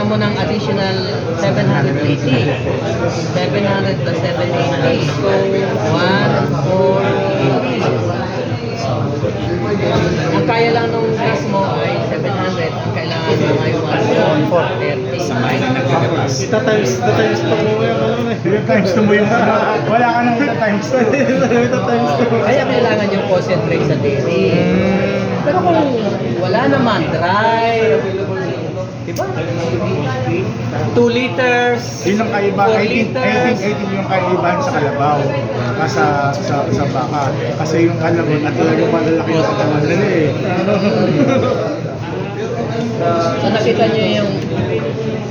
mo ng additional 780. 700 plus 780. So, 1, 4, 3. Ang kaya lang nung gas mo ay 700. Ang kailangan mo ay 1, 4, 30. Sa may na nagkagatas. Ita-times pa mo yung ano eh. Ita-times mo yung wala ka nang ita-times to. Ita-times to. Kaya kailangan yung concentrate sa dairy. Pero kung wala naman, dry, diba? 2 liters, Yun ang kaiba. 4 I think liters. yung kaibahan sa kalabaw. Sa baka. Kasi yung kalabaw at talagang malalaki yung katawan nila eh. So nakita nyo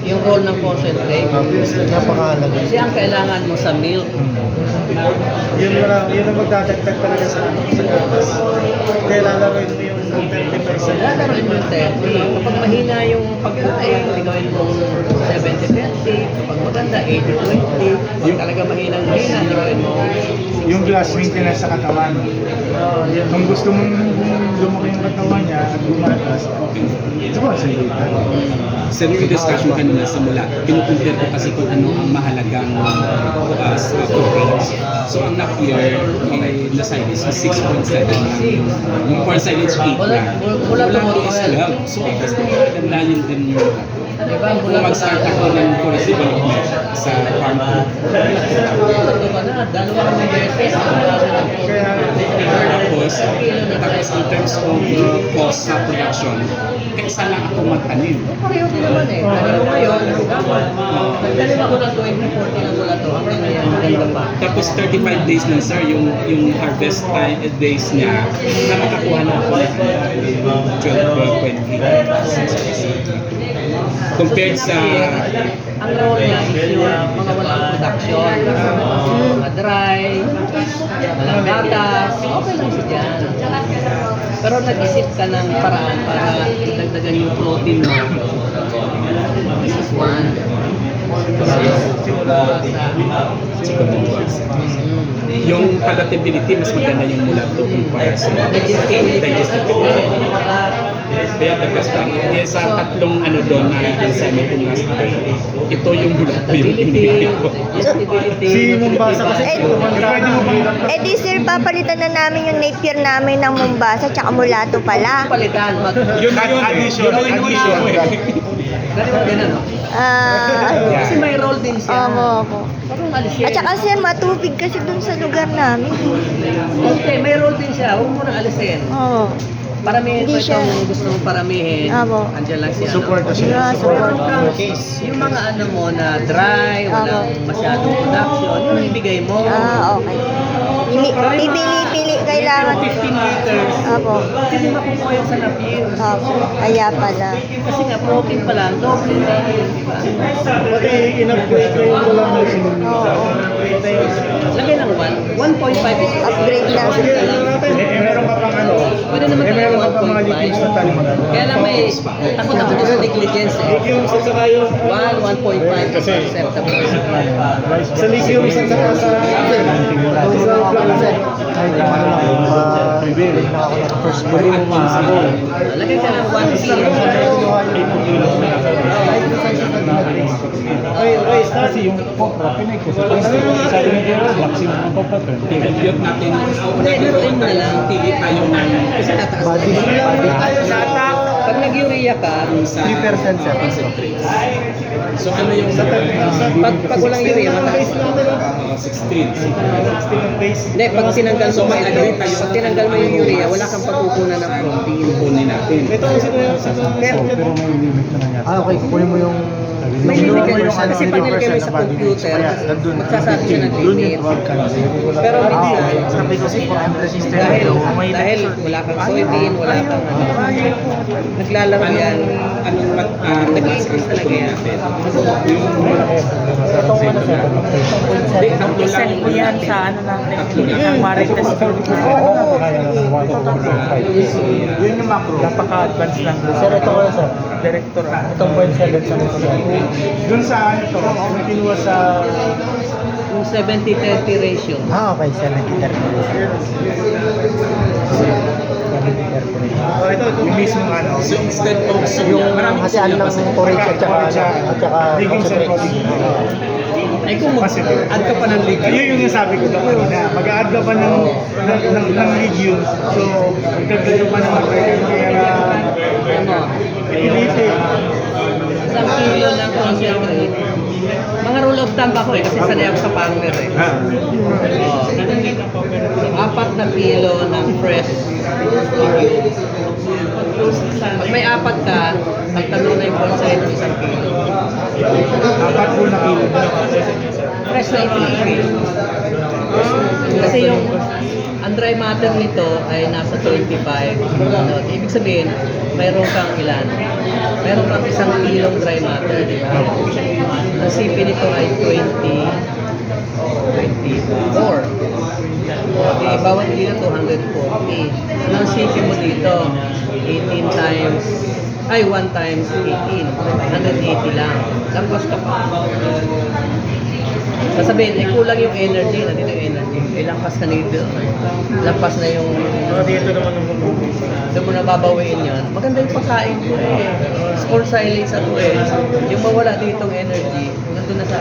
yung role ng concentrate. Napakahalaga. Kasi ang kailangan mo sa milk, Yun ang magdadagdag talaga sa gatas. Kaya lalawin mo yung 30%. lalaroin mo yung 30. Kapag mahina yung pagkain, gawin mo 70-30. Kapag maganda, 80-20. Kapag talaga mahina, gawin mo Yung glass maintenance sa katawan. Kung gusto mong lumaki yung katawan niya at lumatas, ito ba sa litan? Sa yung discussion kanina sa mula, kinukumpare ko kasi kung ano ang mahalagang proteins. So ang napier ay na silage is 6.7 lang. Yung corn silage 8 lang. Mula to is 12. So mas maganda yun din yung diba? kung mag-start ako ng forest development sa farm ko. Dalawang beses. Tapos in terms of cost sa production, kaisa lang ako magtanim. Pareho din naman eh. Ano ngayon, nagtanim ako ng 2014 na mula to. Hanggang ngayon, maganda pa. Tapos 35 days lang sir, yung harvest time days niya, na makakuha na ako ng 12.20. Compared sa ang role niya is yung mga walang production, mga dry, walang gatas, okay lang siya dyan. Pero nag-isip ka ng paraan para dagdagan yung protein mo. This is one. yung palatability, mas maganda yung mula to kumpara sa digestibility. Kaya nagkas lang. Kaya sa tatlong ano doon na enzyme kung nasa ito yung mula to yung pinipili ko. Si Mombasa kasi pwede mo bang Eh di sir, papalitan na namin yung napier namin ng Mombasa tsaka Mulato pala. Palitan. Yun na yun. Addition. Ganun din ano? Kasi may role din siya. Opo. Parang alis siya. At saka sir, matubig kasi dun sa lugar namin. Okay, may role din siya. Huwag mo na alisin. Oo. Paramihin Hindi pa siya. itong gusto mong paramihin. Abo. Andiyan lang siya. Support ano? siya. Yeah, support. Yung mga ano mo na dry, walang masyadong production, yung ibigay mo. Okay. Pipili-pili kailangan. 15 liters. Opo. Hindi makukuha yung sa napir. Opo. Kaya pala. Kasi nga, protein pa lang, doble na yun, di ba? Pati in-upgrade ko yung ulam mo sa Lagay ng 1.5 is Upgrade na. Sige, meron ka pang ano? Pwede naman Meron ka pang mga 1.5. liquids na tanim. Kaya lang may takot ako doon sa negligence eh. Yung sa kayo, 1.5 is acceptable. sa lithium sa first body mo Lagay ka ng 1 kilo. Okay, start yung copra, pinay ko. Sabi niya, maximum ang copra. Yung natin, Hindi, luruin mo na lang. pili tayo ng Kasi tataas na. Body. Tayo sa attack. Pag nag-urea ka, sa 3% sir. concentrates. So ano yung pag walang urea, mataas. 16. Hindi, pag tinanggal mo pag tinanggal mo yung urea, wala kang pagkukunan ng protein. Kunin natin. Ito kasi pero may limit na nga. Okay, kukunin mo yung May limit ka kasi pag nilagay mo sa computer, magsasabi siya ng limit. Pero minsan, sabi kasi for resistant dahil wala kang soybean, wala kang naglalaro yan. Anong Nag-i-increase talaga yan. Hindi, tatlo lang Send ko yan sa ano natin, Tatlo lang. ang Marites Group na. Yun yung macro. Napaka-advanced lang. Sir, ito ko sir. Director. Itong 0.7 sa Dun sa ito, kinuha sa... Yung 70-30 ratio. Okay, 70. nagiging air pressure. Yung mismong ano, So instead of Yung hatian ng porridge at saka Ligging sa concentrate. protein. ay kung mag-add ka pa ng legume. Ayun yung nasabi ko na kanina. Mag-a-add ka pa ng legumes. So, magdagdag ka pa ng kaya Ano? pinipili. Isang kilo ng concentrate. Mga rule of thumb ako kasi sanay ako sa partner eh. Ah. Oh. So, 4 na kilo ng fresh legumes. Pag may 4 ka, magtalo na yung concentrate ng 1 kilo. 4 po na kilo. Fresh na itinipid. Kasi yung ang dry matter nito ay nasa 25. Ano, ibig sabihin, mayroon kang ilan? Mayroon kang 1 kilong dry matter, di ba? Ang CP nito ay 24. Okay, bawat kilo 240. Ano ang CP mo dito? 18 times, ay 1 times 18. 180 lang. Tapos ka pa. Sasabihin, eh kulang yung energy, nandito yung energy. Eh lampas ka nito. Lampas na yung... Dito naman ang Doon mo na babawiin yun. Maganda yung pagkain ko eh. Score silence ako eh. Yung mawala ditong energy, nandun na sa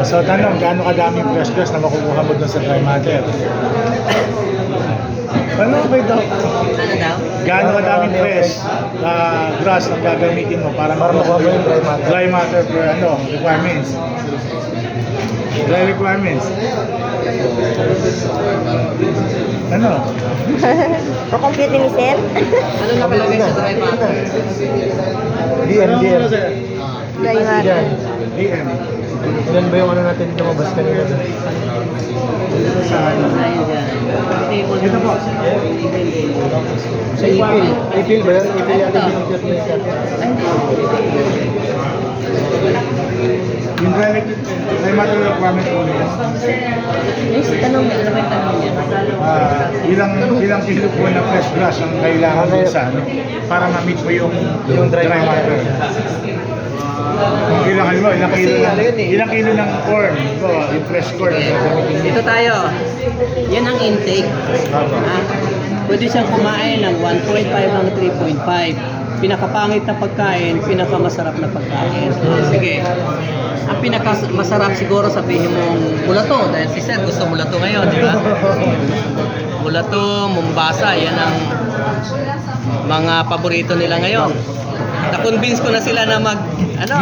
So, tanong, gaano kadaming fresh grass na makukuha mo doon sa dry matter? Ano ba ito? Ano daw? Gaano kadaming fresh grass na gagamitin mo para makuha mo yung dry matter for ano, requirements? Dry requirements. Ano? Pa-compute ni Sir? Ano nakalagay sa dry matter? DM. Dry matter. DM. Ilan ba yung ano natin lumabas kanina? Saan? Ayun dyan. Table. Ito po. Sa ipil. Ipil ba yan? Ipil yata Ito. binigyan mo siya. Ay, hindi. Yung dry matter requirement po nila. Yes, tanong niya. Ano ba yung tanong niya? Ilang kilo po na fresh grass ang kailangan mo sa ano para ma-meet mo yung dry matter. Kung ilang kilo ng corn, ito, yung fresh corn ang gagamitin mo. Dito tayo. Yan ang intake. Pwede siyang kumain ng 1.5 hanggang 3.5. Pinakapangit na pagkain, pinakamasarap na pagkain. Sige. Ang pinakamasarap siguro sabihin mong mulato. Dahil si Sir gusto mulato ngayon, di ba? Mulato, Mombasa, yan ang mga paborito nila ngayon. Na-convince ko na sila na Mulato.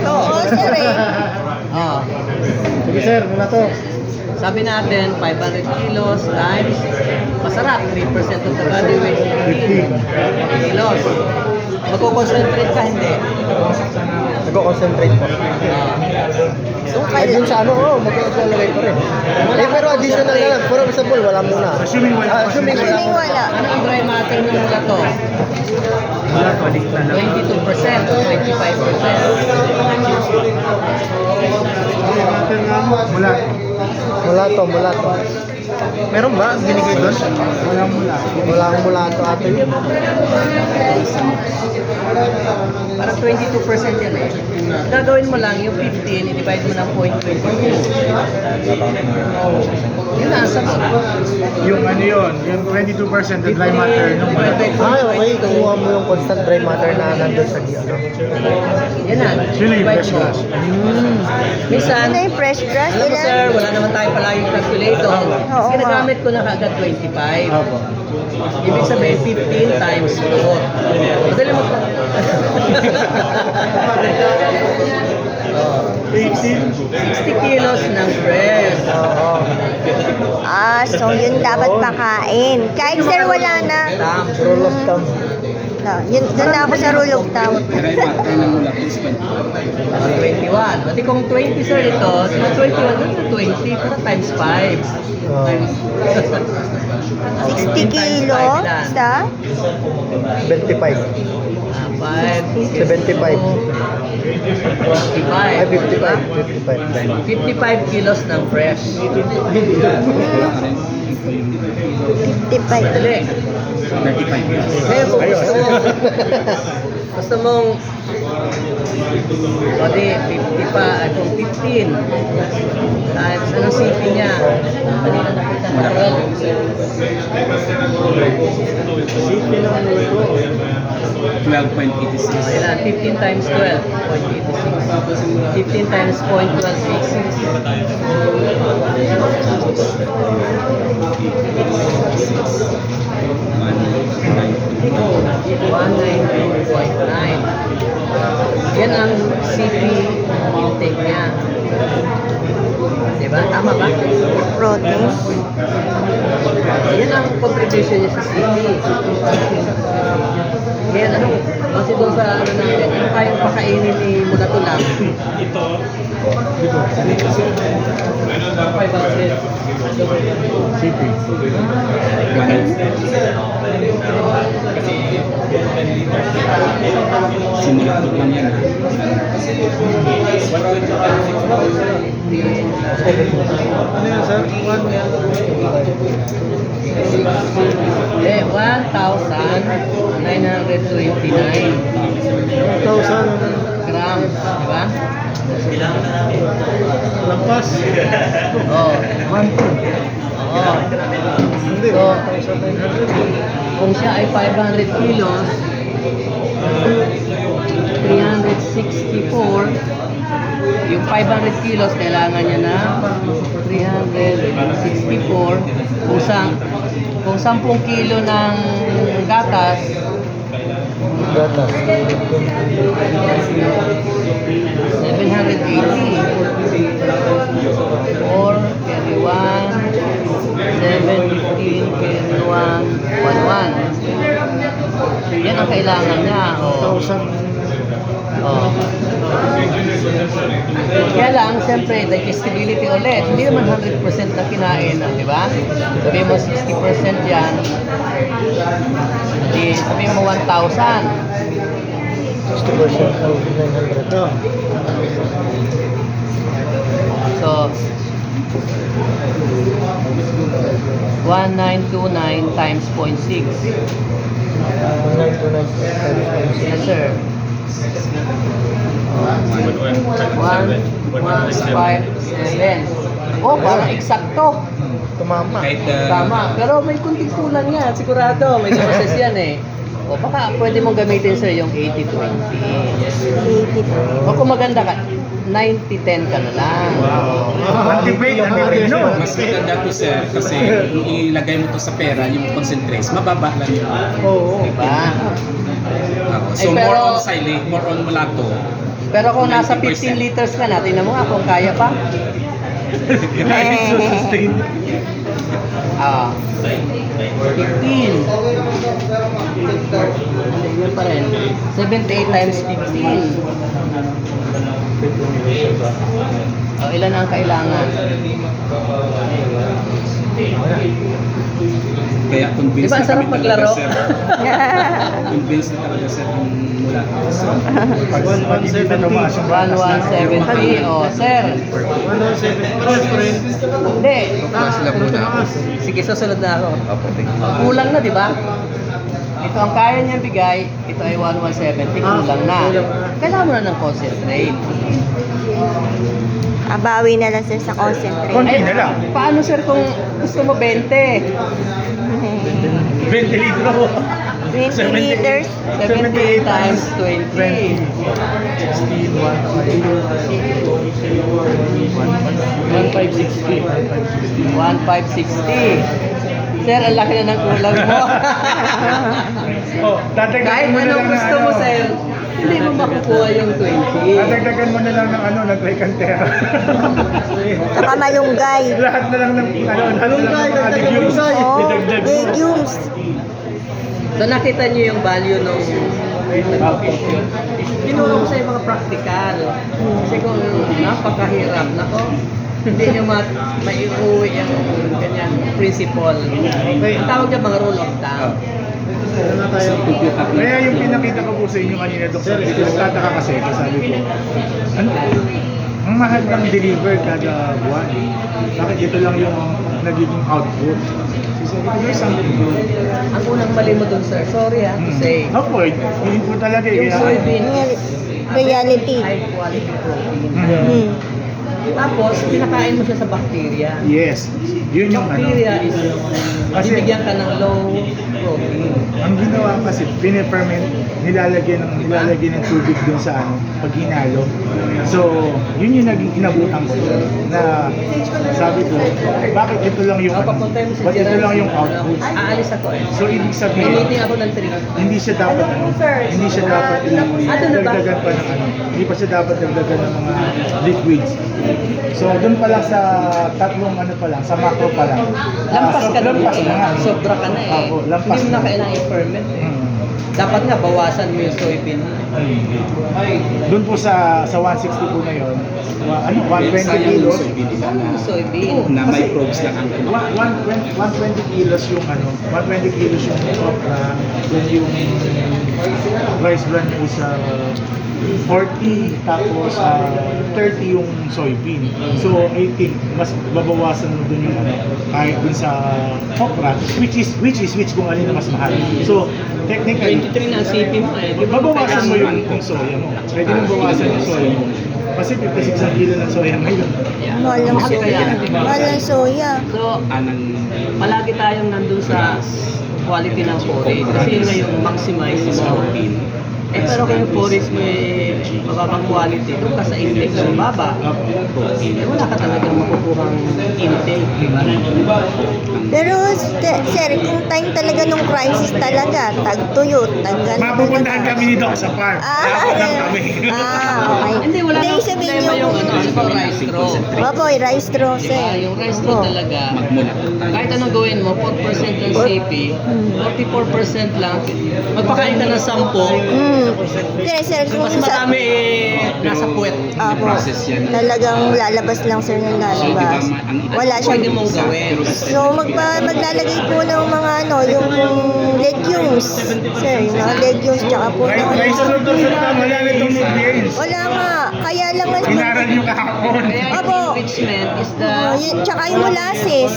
Oo, Sir eh. Oh. Sige sir, muna to. Sabi natin, 500 kilos times, masarap, 3% of the body weight, 50 kilos. Magko-concentrate ka, hindi. Nag-concentrate po. Yung Ay, dun sa ano, mag-accelerate pa rin. Eh, pero additional na lang. For example, wala muna. Assuming wala. Assuming wala. Assuming wala. Ano ang dry matter ng mulato? 22% o 25%. Mula. Mula to. Meron ba? Binigay doon? Walang mula. Wala akong mula to ate. Parang 22% yan eh. Gagawin mo lang yung 15, i-divide mo ng 0.22. Yun na, sagot. Yung ano yun, yung 22% na dry matter ng mula. Okay. Kuha mo yung constant dry matter na nandun sa ano. Yan na. Sino yung fresh grass? Minsan, Ano yung fresh grass? alam mo sir, Ilan? wala naman tayo palaging calculator. Oo, Ginagamit ko na kagad 25. Opo. Ibig sabihin 15 times 4. Madali mo. 60 kilos ng bread. Oo. So yun dapat pakain. Kahit Sir wala na. Tam. Rule of thumb. No, yun, doon na ako sa rule of thumb. Dry matter ng mula is 21. 21. Pati kung 20 sir ito, kung 21 doon sa 20, pero times 5. Oo. 60 kilo sa 25. 5, 75. 55. Ay, 55. 55 kilos ng fresh. 55. Dali. 35 years. Kaya kung gusto mo, gusto mong O di, 50 pa, at kung 15 times, anong CP niya? Kanina nakita mo, 12.86. Ayan, 15 times 12, 0.86. 15 times 0.12. 192.9. Yan ang CP intake niya. Diba? Tama ba? Protein. Yan ang contribution niya sa CP. Kaya ano, kasi doon sa ano natin, yung kayang pakainin ni Mulato lang. Ito. 500. CP. Simulat lang yan. Ano yan, sir? Eh, 1,929 1,000. grams, di ba? Lampas. Oo. 1,200. Oo. Hindi, So, 1,900. kung siya ay 500 kilos, 364, yung 500 kilos, kailangan niya na 364. Kung 10 kilo ng gatas, Gatas. 780. Or carry 1, 715 carry 1, 11. Yan ang kailangan niya. Oh. 1,000. Oh. Kaya lang, siyempre, digestibility ulit. Hindi naman 100% na kinain, di ba? Sabi mo 60% yan. Di, sabi mo 1,000. 60% of 900. No. So, 1929 times 0.6. 929. Yes, sir. 1,157. Oh, parang eksakto. Tumama. Kahit Tama. Pero may kunting kulang yan. Sigurado. May process yan eh. O baka pwede mong gamitin sir yung 80-20. 80. O kung maganda ka, 90-10 ka na lang. Antipay, antipay, no? mas maganda to sir kasi kung ilagay mo to sa pera, yung concentrates, mababa lang yun. Oo. Diba? So Eh, pero- more on silage, more on mulato. Pero kung nasa 90%. 15 liters ka na, tingnan mo nga kung kaya pa. Ah, 15. Yun pa rin. 78 times 15. O, ilan ang kailangan? Kaya convinced Diba, ang na sarap kami maglaro? talaga sir. Convinced na talaga sir ang mulato. So, Pag hindi na tumaas yung gatas na- 1170. O, sir. 1,700. Pares pa rin. Hindi. Tumaas. Sige, susunod na ako. Kulang na, di ba? Ito ang kaya niyang bigay, ito ay 1170, kulang na. Kailangan mo na ng concentrate. Abawi na lang sir sa concentrate. Konti na lang. Paano sir kung gusto mo 20? 20 litro. 20 liters. 78 times 20. 1560. 1560. Sir, ang laki na ng kulang mo. Oh, dadagdagan Kahit mo na anong lang ng gusto mo, sir, hindi mo makukuha yung 20. Dadagdagan mo na lang ng ano, ng Tricantera. Saka malunggay. Lahat na lang ng ano, Malunggay, ng dagdagan mo legumes. malunggay. Oh, Idagdag mo. legumes. So nakita niyo yung value nung tinuro ko sa mga practical. Kasi kung napakahirap, nako, hindi niyo maiuwi yung ganyan principle. Ang tawag niya mga rule of thumb. Ano na tayo? computer Kaya yung pinakita ko po sa inyo kanina, Dr. Dito, nagtataka kasi, sabi ko, ano, ang mahal ng deliver kada buwan. Bakit ito lang yung nagiging output? So, there's something good. Ang unang mali mo dun, sir, sorry to say, Opo, yun po talaga. yung kaya- soybean, reality. high quality protein. Hmm. Tapos, pinakain mo siya sa bacteria. Yes. Yun yung ano. Bacteria is, Kasi- bibigyan ka ng low protein. Ang ginawa kasi, piniferment, nilalagyan ng tubig dun sa ano, pag hinalo. So, yun yung naging inabutan ko na sabi ko, bakit ito lang yung Papuntay mo si bakit ito Gerald. lang yung output? Aalis ako eh. So, ibig May sabihin, meeting ako ng 3. hindi siya dapat dagdagan pa ng ano, hindi pa siya dapat dagdagan ng mga liquids. So, doon pa lang sa tatlong ano pa lang, sa macro pa lang. Lampas ka na lampas na nga. Sobra ka na eh. Opo, lampas Hindi mo na na. kailangan i-ferment eh. Hmm. Dapat nga bawasan mo yung soybean. Doon po sa 160 po na yun, ano, 120 Sayang yung kilos. soybean nila na, Soybean. na microbes lang ang 120 kilos yung ano, 120 kilos yung okra, then yung rice bran po sa 40, tapos 30 yung soybean. So, I think, mas babawasan mo dun yung ano, kahit dun sa okra, which kung alin na mas mahal. So, technically, 23 na ang CP mo eh. Di ba? babawasan mo yung soya mo. Pwede mong bawasan yung soya mo. Kasi 56 ang kilo ng soya ngayon. Mahal ng soya. Mahal ng soya. So, anang palagi tayong nandun sa quality ng forage. Kasi yun nga yung maximize mo. protein. Eh pero kung yung forage mo eh, mababang quality, doon ka sa intake na mababa, eh wala ka talagang makukuhang intake, di ba? Pero, sir, kung time talaga nung crisis talaga, tag-tuyot, Mapupuntahan kami ni Doc sa farm. Laban kami. okay. Hindi, wala Hindi, nang sabihin problema yung yung, ano, yung rice straw. Baboy, rice straw, Di sir. ba? Yung rice straw Oh. talaga, Magmulat tayo. kahit anong gawin mo, 4% ng CP, 44% lang, magpakain ka ng 10, Sir, kung mas marami eh, nasa puwet. Apo, process yan. talagang lalabas lang sir ng So, di ba, lalabas. ang Wala Pwede siyang mong gawin. So maglalagay po ng mga ano, yung legumes. Sir, yung mga legumes tsaka po ng Rice straw doon sa farm, wala na itong nutrients. wala nga, kaya lang mas Inaral nyo kahapon. Kaya Apo. yung enrichment is the tsaka yung molasses.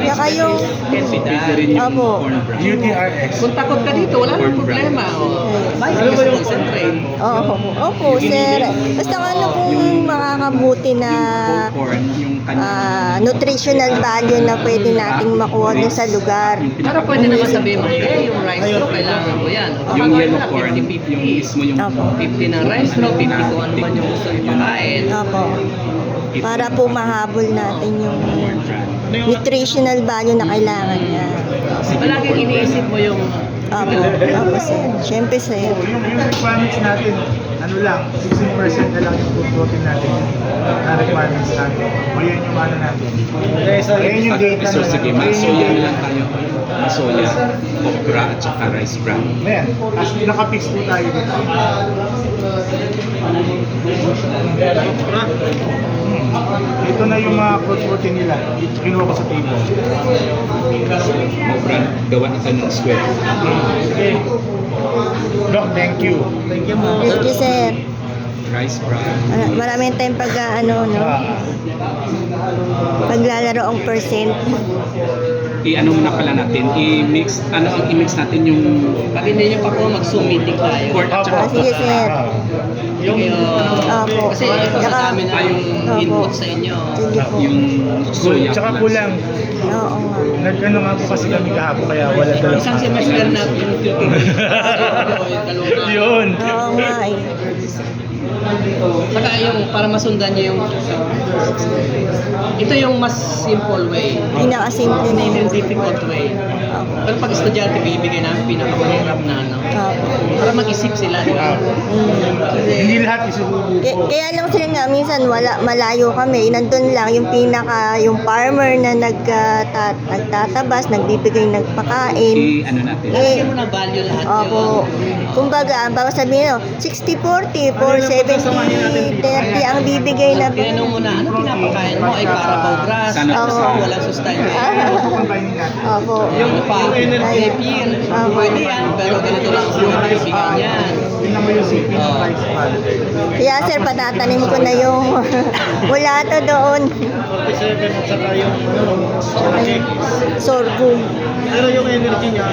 Tsaka yung Pwede rin yung Apo. corn bran. UTRX. kung takot ka dito, wala nang problema. Buy just concentrate. Opo, sir. Basta ano kung makakabuti na Yung corn, yung kanyang nutritional value na pwede nating makuha dun sa lugar. Pero pwede naman sabihin mo, yung rice straw, kailangan ko yan. O, yung baka yellow na, corn, 50-50. yung mismo yung Opo. 50 ng rice straw, 50 kung ano man yung gusto nyo pakain. Opo. Para po mahabol natin yung corn bran. nutritional value na kailangan niya. Palaging iniisip mo yung Opo, sir. Siyempre, sir. Yung requirements natin, ano lang, 16% na lang yung food protein natin na requirements natin. O yan yung ano natin. Yan yung data So, na sige, yan yung masoya na data. lang tayo. Masoya, okra, at saka rice bran. Ayan, as nakapix po tayo dito. Ito na yung mga food protein nila. Kinuha ko sa table. Okra, gawa ito ng square. Doc, thank you. Thank you, sir. Rice bran. Maraming tayong pag, ano, no? Paglalaro ang percent. I-ano muna pala natin, i-mix, ano ang i-mix natin yung pag hindi nyo pa po mag-zoom meeting tayo. corn at saka Sige, sir. Yung, Opo. kasi ito Saka- sa amin na yung Opo. input sa inyo. Sige po. yung soya. Tsaka kulang. Oo nga. Nag-ano nga po kasi kami kahapon kaya wala dalang. Isang semester natin yung tutorial. Yun. Oo nga eh. Saka yung para masundan nyo yung ito yung mas simple way. Pinakasimple na Hindi yun. yung difficult way. Opo. Pero pag estudyante, bibigay namin pinakamahirap na ano. Opo. Para mag-isip sila, di ba? Hindi lahat isusubo po. Kaya lang sila nga, minsan malayo kami, nandun lang yung farmer na nagtatabas, nagbibigay nagpakain. I-ano natin. Lalagyan mo na value lahat Opo. yun. Kumbaga, baka sabihin, 60-40, 70, 30 ang bibigay na Tinanong mo na, ano pinapakain mo? Ay Carabao grass. Sana Oo. So, walang sustainable. Combine natin. Opo. Yung pa, Nepir, pwede yan, pero ganito lang ang bibigyan niyan. Tingnan mo yung CP ng Oo. price pad. Kaya sir, patatanim ko na yung mulato doon. 47 at saka yung Sorghum. pero yung energy niya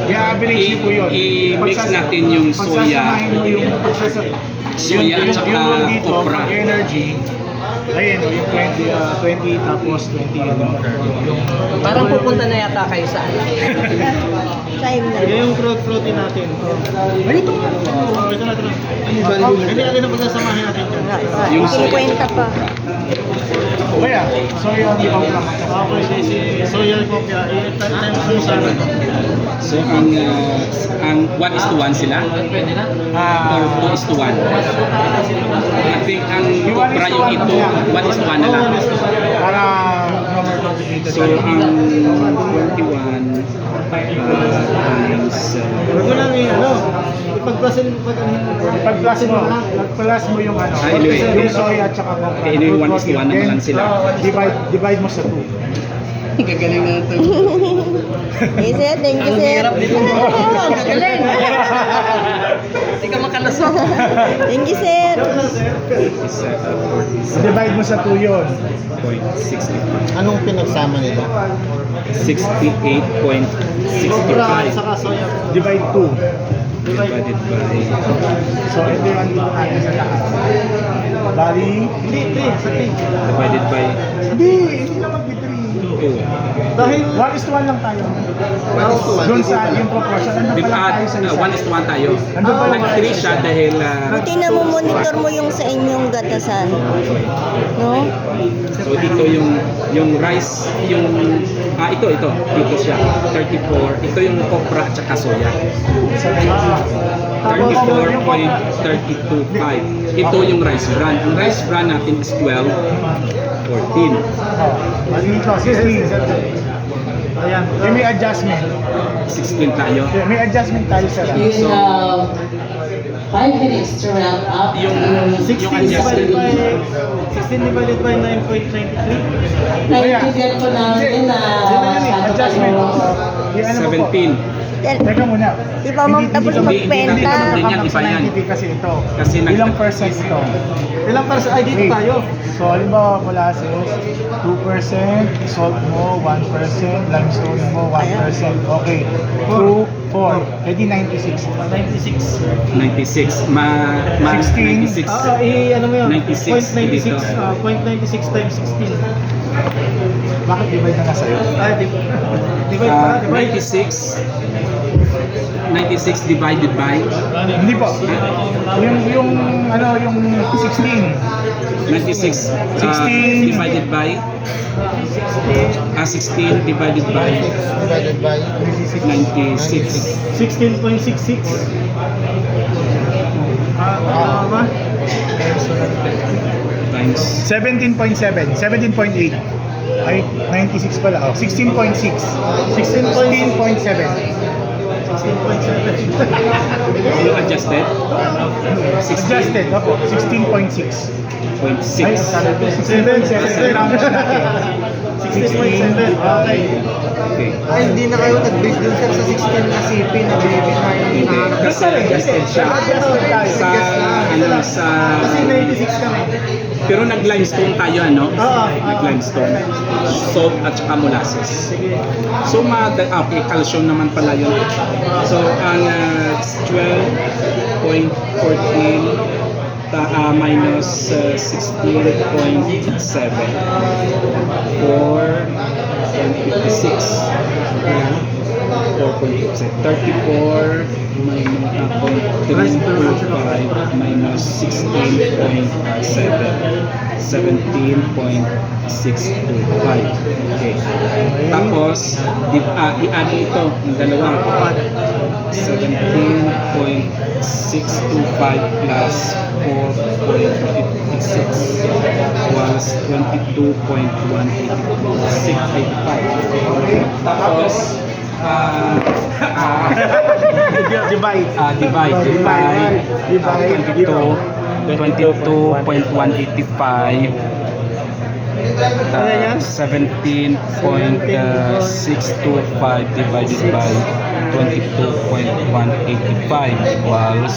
I-average niyo po yun. I-mix natin yung soya. Pagsasamahin mo yung Soya at saka yung dito, kopra. energy. Ayun, yung 20 tapos 20 Parang pupunta na yata kayo sa ano. Time na. yung protein natin. Ay, ito. Ito natin. Hindi natin na pagsasamahin natin yan. Yung soya. 50 pa. Kaya, so yung di ba lang. Okay, si soya kopya, time mo sa akin. So ang 1:1 sila or 2:1. I think ang kopra yung ito 1:1 na lang. Para more complicated. So ang 21 times Huwag mo lang ipag-plusin mo Pag-plus mo yung ano, Anyway. yung soya at saka kopra. Anyway, 1:1 na lang sila. Divide mo sa 2. Gagaling na ito. Hey sir, thank you Ang sir. hirap dito. Gagaling. Hindi ka makalusot. Thank you sir. 47, Divide mo sa 2 yun. 47.65. Anong pinagsama nila? 68.65 Saka soya. Divide 2. divided by So, ito yung andito natin sa lahat. Bali, Hindi, sa tig. divided by hindi naman B3. 2. Dahil 1:1 lang tayo. Doon sa yung proportion, ano Di pa lang ba, tayo sa isa. 1:1 tayo. Nandun pa lang Nag-3 siya dahil Buti na mo monitor mo yung sa inyong gatasan. No? so dito yung rice, yung ito dito siya 34. Ito yung kopra at saka soya. 34.325. Ito yung rice bran. Ang rice bran natin is 12, 14. Dito, 16. ayan. May adjustment. 16 tayo. May adjustment tayo sa lahat. You have 5 minutes to wrap up. Yung 16 divided adjustment. by 16 divided by 9.93. Naiintindihan ko namin na masyado Adjustment. kayo. Yung ano po po? 17. Teka muna. Di pa ma'am tapos Hindi magpenta. natin yan, iba yan. Kasi ito. Kasi Ilang percent ito? Ilang para sa dito Wait. tayo? So, halimbawa, molasses, 2%, salt mo, 1%, limestone mo, 1%. Okay. 2, 4. Pwede 96. 96. 96. 96. Ano mo yun? 96 dito. 0.96 0.96 times 16. Bakit divide na nga sa'yo? Divide pa, divide. 96 divided by Hindi po. Yung 16. 96 16. divided by 16 divided by Divided by 96 16.66. Ba? times 17.7. 17.8. Ay, 96 pala. Oh, 16.6. 16.7. 16.7. yung adjusted Adjusted. Opo, 16.6. 16.6 Ay, sabi ko, 16.7. Round natin. 16.7. Okay. okay Ay, hindi na kayo nag-base dun sir sa 16 na CP na baby na yung hindi kasi adjusted siya sa sa Kasi 96 kami. pero nag-limestone tayo Oo. nag-limestone salt at saka molasses so okay calcium naman pala yun so ang 12.14 minus 16.7 for 26 34 minus 16.7 17.625 okay tapos i-add ito ng dalawa 17.625 plus 4.56 was 22.185 tapos Divide. divide by 22.185 17.625 divided by 22.185 equals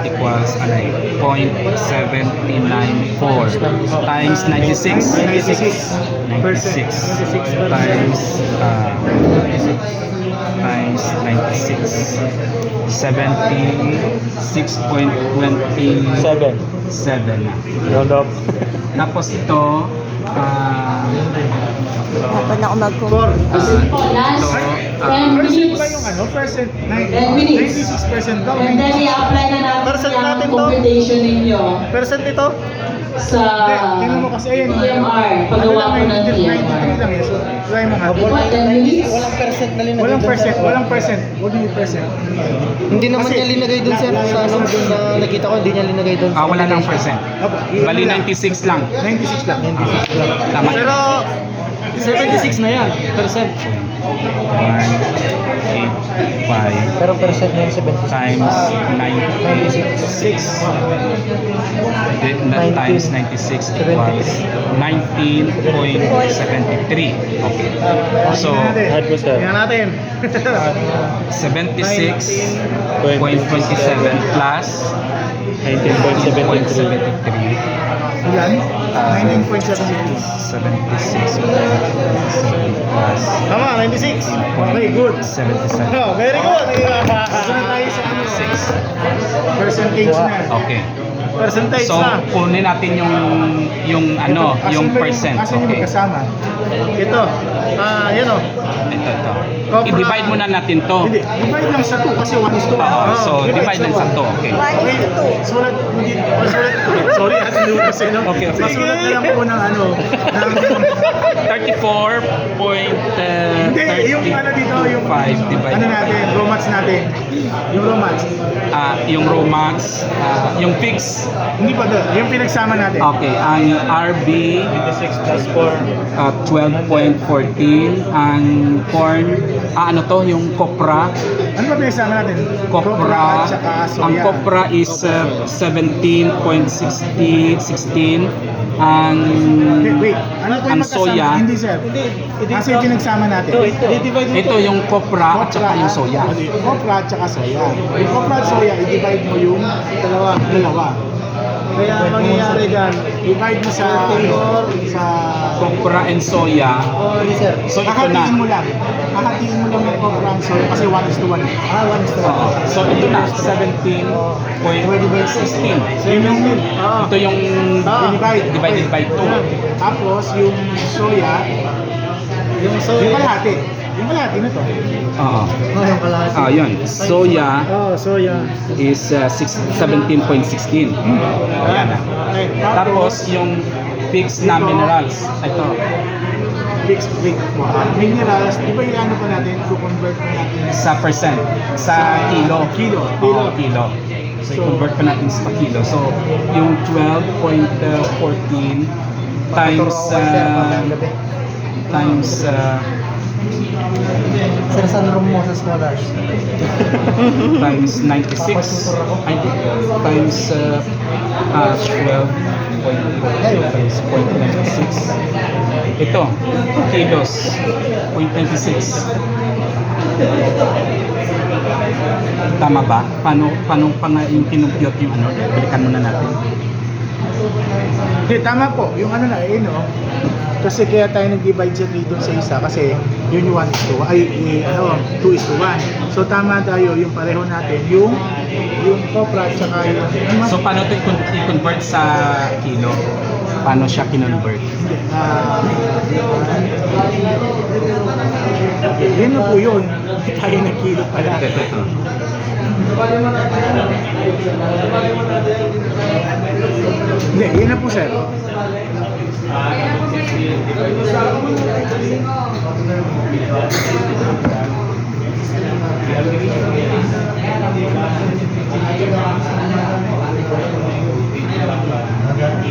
equals 0.794 times 96 times times 96 76.27 Round up. tapos ito Dapat na ako mag-compare. Last 10 minutes. Percent ba yung ano? Percent? 10 minutes. 96% daw. And then i-apply na natin Percent natin yung to? computation ninyo Percent ito? sa Tingnan mo kasi, ayun. EMR. Paggawa ko ng 93 EMR. lang eh. So, try mo nga. What, 10 minutes? Walang percent na linagay Walang dun, percent, sir. walang percent. Huwag yung percent. Hindi naman Kasi, niya linagay dun sir. Sa ano dun na nakita ko, hindi niya linagay dun. wala nang percent. Opo, Bali ano lang, 96 lang. 96 lang. Tama. Pero 76 na yan, percent. 185 Pero percent na yan 76. times 96 times 96 equals 19.73. Okay. So, Tingnan natin. 76.27 plus 19.73 Ilan? 19.73. 76 plus Tama, 96. Okay, good. 77. Oh, very good. Ito na tayo sa ano? 6. Percentage na. Okay. Percentage So, na. kunin natin yung ano, Asan yung ba percent. Asan yung Okay. magkasama? Ito. Yan o. Ito. Copra. I-divide muna natin to. Hindi, divide lang sa 2 kasi 1:1. Oo, so divide lang sa to. Okay. 1:2. Sulat mo dito. Sorry, Ate Lucas eh, no? Okay. Masulat na lang po ng ano. ng 34.35 Hindi, yung ano dito, yung divided ano natin, romance natin. Yung romance. yung Romax, yung fix. Hindi pa doon, yung pinagsama natin. Okay, ang RB 12.14, ang corn, ano to, yung Copra. Ano ba pinagsama natin? Copra, at saka soya. ang Copra is 17.16, ang Wait, ano po yung ang magkasama? soya. Hindi sir. Kasi yung pinagsama natin. ito yung Copra at saka yung soya. Copra at saka soya. Yung Copra at soya, i-divide mo yung dalawa. Kaya mangyayari dyan, divide mo sa Copra and soya. So ito na. Hahatiin mo lang yung Copra and soya kasi 1:1. 1:1. Oo. So ito na 17.16. Ito yung divided by 2. Tapos yung soya, yung kalahati. Yung kalahati na to. Oo. yung kalahati. Yun. Soya Soya. is 17.16. Ayan na. Okay, Tapos yung fixed na minerals. Ito. fixed weight mo. Minerals, di ba yung ano pa natin, i-convert pa natin Sa percent. Sa kilo. Kilo. Oo, kilo. So, i-convert pa natin sa kilo. So, yung 12.14 times Sir, saan room mo sa scholars? times 96 times 12.14 times 0.96. Ito, kilos, 0.96. Tama ba? Paano pa nga yung kinumpute yung ano? Balikan muna natin. Hindi, tama po. Yung ano na, no? Kasi kaya tayo nag-divide sa 3 dun sa isa kasi yun yung 2:1. So tama tayo yung pareho natin, yung Copra at saka yung... So, paano ito i-convert sa kilo? Paano siya kinonvert? Yun na po yun. Hindi tayo nag-kilo pala. Ito. Hindi, yun na po sir.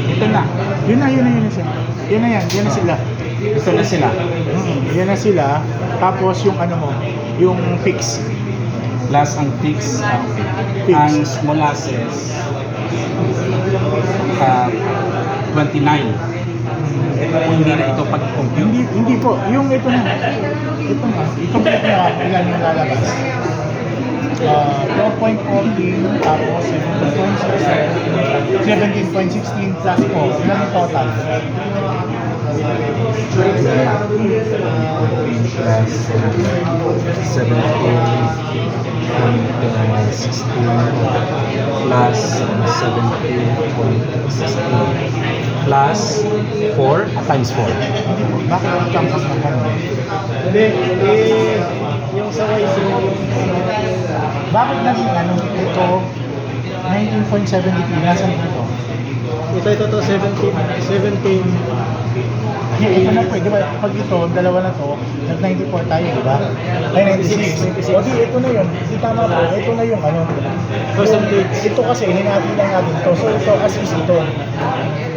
Ito na. Yun na sir. Yan na sila. Ito na sila. Yan na sila. Tapos yung ano mo, yung fix. Plus ang fix. Fix. Ang molasses. 29. Hindi na ito pag-compute. Hindi po. Yung ito na. Ito na. I-complete na ilan yung lalabas. 12.14 tapos 17.16 plus 4. Ilan yung total? Plus 17.16 plus 17.16 plus 4 times 4. Bakit ang campus na gano'n? Hindi, yung sa YC, Bakit naging ano? Ito 19.73. Nasaan ito? ito 17. Ito na po, di ba? Pag ito, dalawa na to, nag-94 tayo, di ba? Ay, 96. O di, ito na yun. Di tama po. Ito na yung ano. Percentage. Ito kasi, hinati lang natin to. So, ito, as is ito.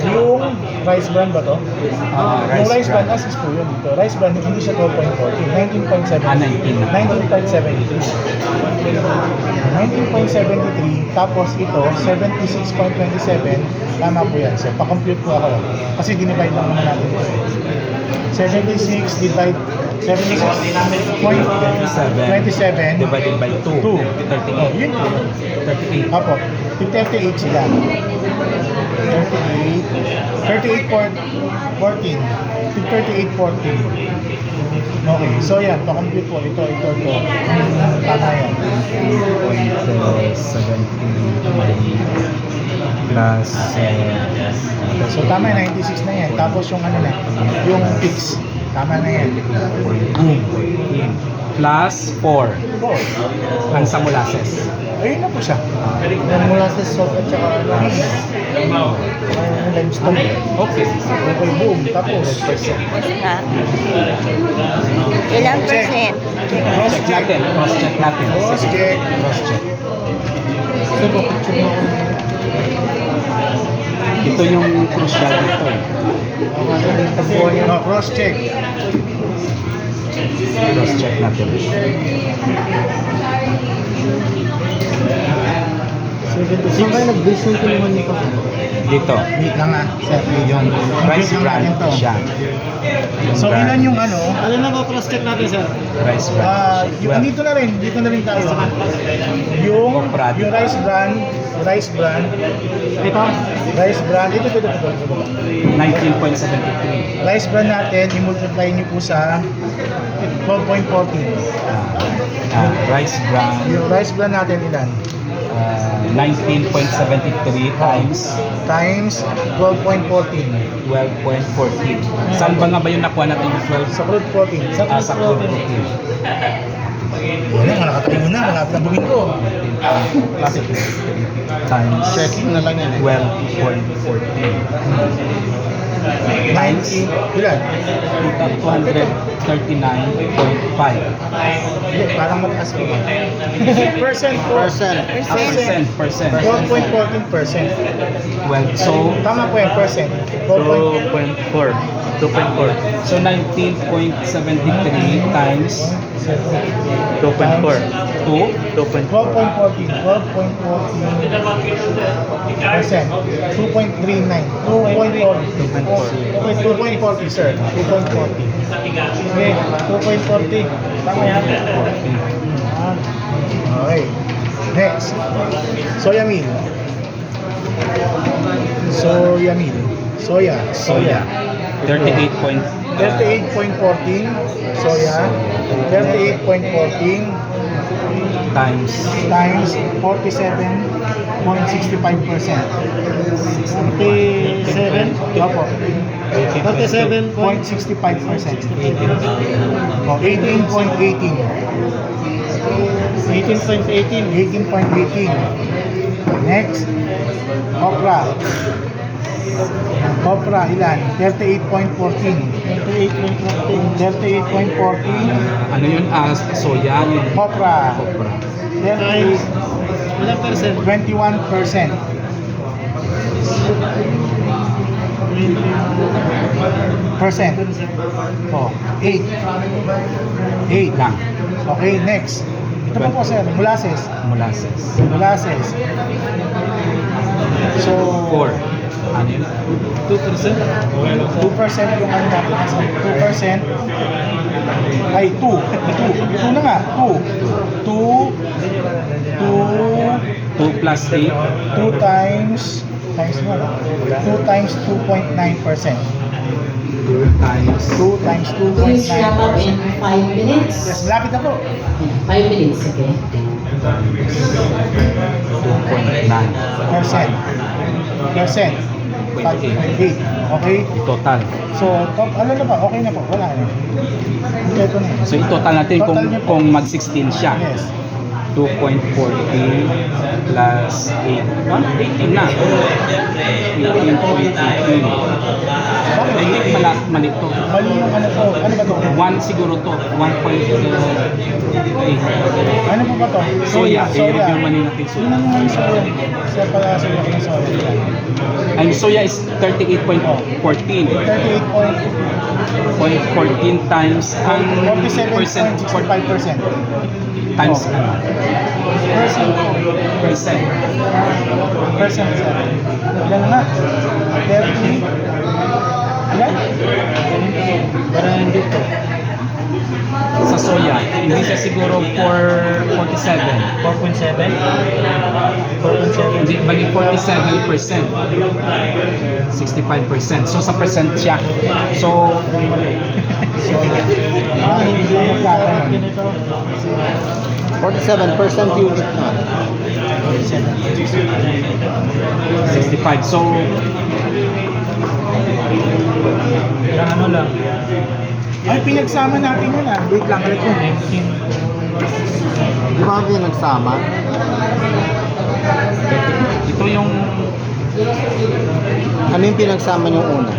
Yung rice bran ba to? Yung rice bran, as is po yun dito. Rice bran, hindi siya 12.40. 19.73. 19.73. Tapos ito, 76.27. Tama po yan. So, pa-compute po ako. Kasi dinivide lang naman natin ito. 76 divide 76.27 divided by 2. 2. 38. Yun po. 38. Apo, 38 sila. 38 14. 38.14. Okay, so yan, pa-compute po. Ito. Tama yan. 0.17 plus So tama yan, 96 na yan. Tapos yung ano na, yung fix. Tama na yan. plus 4 4. ang sa molasses. Ayun na po siya. yung molasses salt at saka Limestone. Okay. Okay, boom. Tapos, Ha? Ilang percent? cross Check check. natin. Cross check natin. Cross check. Cross check. Ito yung crucial dito eh. No, cross check. Cross check natin. Saan kayo nag-base yung tulungan nito? Dito. Wait lang ah. Sir, Yung rice Compute bran natin to. siya. So ilan yung ano? Ano na ba cross-check natin, sir? Rice bran. Yung dito na rin tayo. Yung Comprado. yung rice bran, Ito? ito. 19.73. Rice bran natin, i-multiply niyo po sa 12.14. Rice bran. Yung rice bran natin ilan? 19.73 times Times 12.14. 12.14. Saan ba nga ba yung nakuha natin yung 12? Sa crude 14. Sa crude 14. Wala, nakatayo na. Malapit na buming ko. Classic. Times Checking na lang yan eh. 12.14 times 90, ilan? 239.5. Hindi, parang mataas ko ba? Percent po. Percent. 12.14%. Well, so Tama po yan, percent. 12.14. 2.4. So 19.73 times 2.4. 2. 12.14. 12.14%. 2.39. 2.40. Okay, 2.40 sir. 2.40. Okay, 2.40. Tama yan. Okay. Next. Soya meal. Soya. 38.14 38.14 soya. 38.14 times times 47.65%. 47? Opo. 47 point? 0.65%. O, 18.18. 18.18. 18.18. Next, okra. Okra, ilan? 38.14. 38.14. ano yun? Soya yung Okra. okra. 38. Ilang percent? 21%. Percent. Oh, 8. 8 Lang. Okay, next. Ito pa po sir, molasses. Molasses. Molasses. So, 4. Ano yun? 2%? 2% yung ano natin. 2%. Ay, 2. 2 na nga. 2 2 plus 8. 2 times nga. 2 times 2.9%. 2 times 2 times Please wrap up in 2.9%. 5 minutes. Yes, malapit na po. 5 minutes, okay? 2.9. Percent. 8. Okay? Total. So, ano na ba? Okay na po. Wala na. Okay, ito na. So i-total natin Total niyo po. kung mag-16 siya. Yes. 2.40 plus 8. 18 na. 18.18. Bakit? Hindi mali to. Mali yung ano to. Ano ba to? 1 siguro to. 1.8. Ano po ba to? Soya. I-review man natin Yun ang mga soya. Soya pala soya ng soya. Ang soya is 38.14. 38.14 times ang percent 47.65%. times Oh. ano? Percent. Percent sir. Ilan na nga? 30. Ilan? Parang dito. Sa soya, hindi siya siguro 4.47. 4.7? 4.7? Hindi, bali 47%. 65%. So sa percent siya. So, Hindi lang magkakaroon. 47% unit na. 65. So, Ano lang. Ay, pinagsama natin yun ah. Wait lang, ulit ko. Di ba kami nagsama? ito yung Kami yung pinagsama yung una.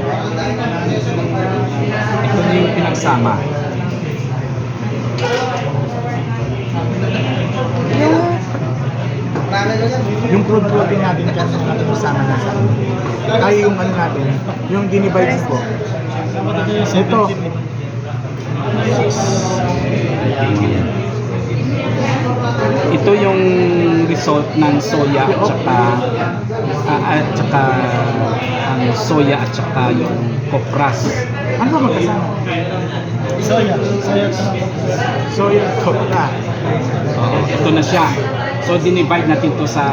pinagsama. Yung crude protein natin dyan, natin kasama na sa ay yung ano natin, yung dinivide po. Ito. Ito yung result ng soya at saka ang soya at saka yung kopras. Ano ba magkasama? Soya. Soya. Soya. Ito na siya. So, dinivide natin to sa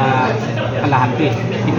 kalahati.